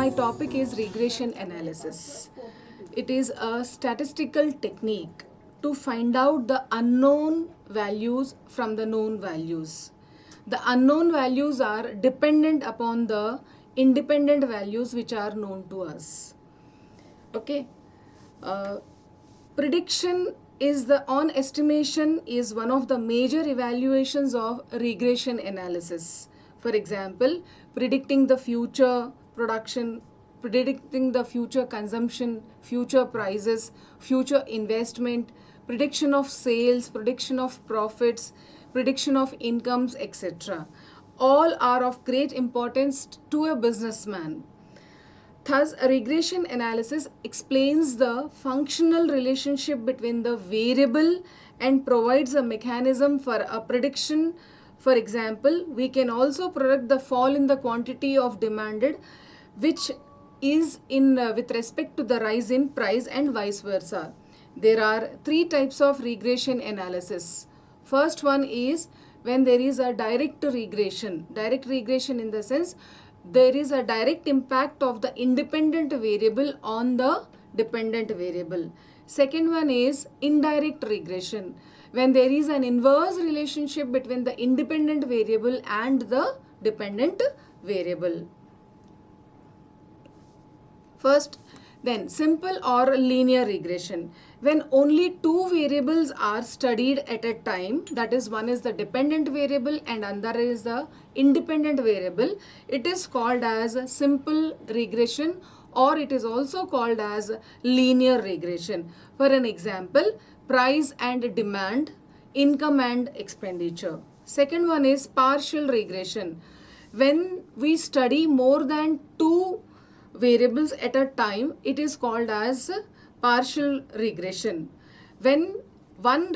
my topic is regression analysis. It is a statistical technique to find out the unknown values from the known values. The unknown values are dependent upon the independent values which are known to us. Okay. Prediction is on estimation is one of the major evaluations of regression analysis. For example, predicting the future production, predicting the future consumption, future prices, future investment, prediction of sales, prediction of profits, prediction of incomes, etc. All are of great importance to a businessman. Thus, a regression analysis explains the functional relationship between the variable and provides a mechanism for a prediction. For example, we can also predict the fall in the quantity of demanded, which is with respect to the rise in price and vice versa. There are three types of regression analysis. First one is when there is a direct regression. Direct regression in the sense there is a direct impact of the independent variable on the dependent variable. Second one is indirect regression, when there is an inverse relationship between the independent variable and the dependent variable. First, then simple or linear regression. When only two variables are studied at a time, that is, one is the dependent variable and another is the independent variable, it is called as simple regression, or it is also called as linear regression. For an example, price and demand, income and expenditure. Second one is partial regression. When we study more than two variables at a time, it is called as partial regression. When one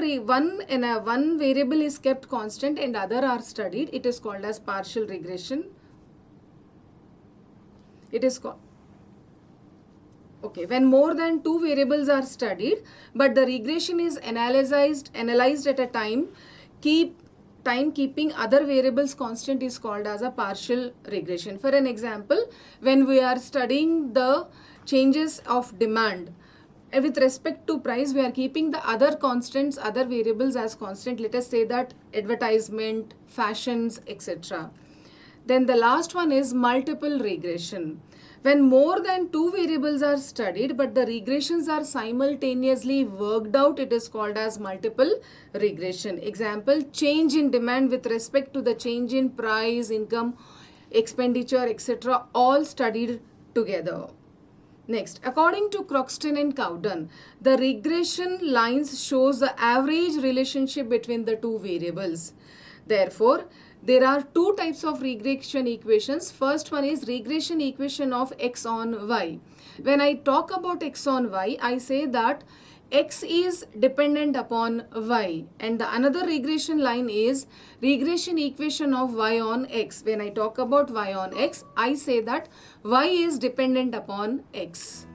variable is kept constant and other are studied, it is called as partial regression. It is called when more than two variables are studied, but the regression is analyzed at a time, keeping other variables constant, is called as a partial regression. For an example, when we are studying the changes of demand with respect to price, we are keeping the other constants, other variables as constant. Let us say that advertisement, fashions, etc. Then the last one is multiple regression. When more than two variables are studied but the regressions are simultaneously worked out, it is called as multiple regression. Example, change in demand with respect to the change in price, income, expenditure, etc. all studied together. Next, according to Croxton and Cowden, the regression lines shows the average relationship between the two variables. Therefore, there are two types of regression equations. First one is regression equation of x on y. When I talk about x on y, I say that x is dependent upon y, and the another regression line is regression equation of y on x. When I talk about y on x, I say that y is dependent upon x.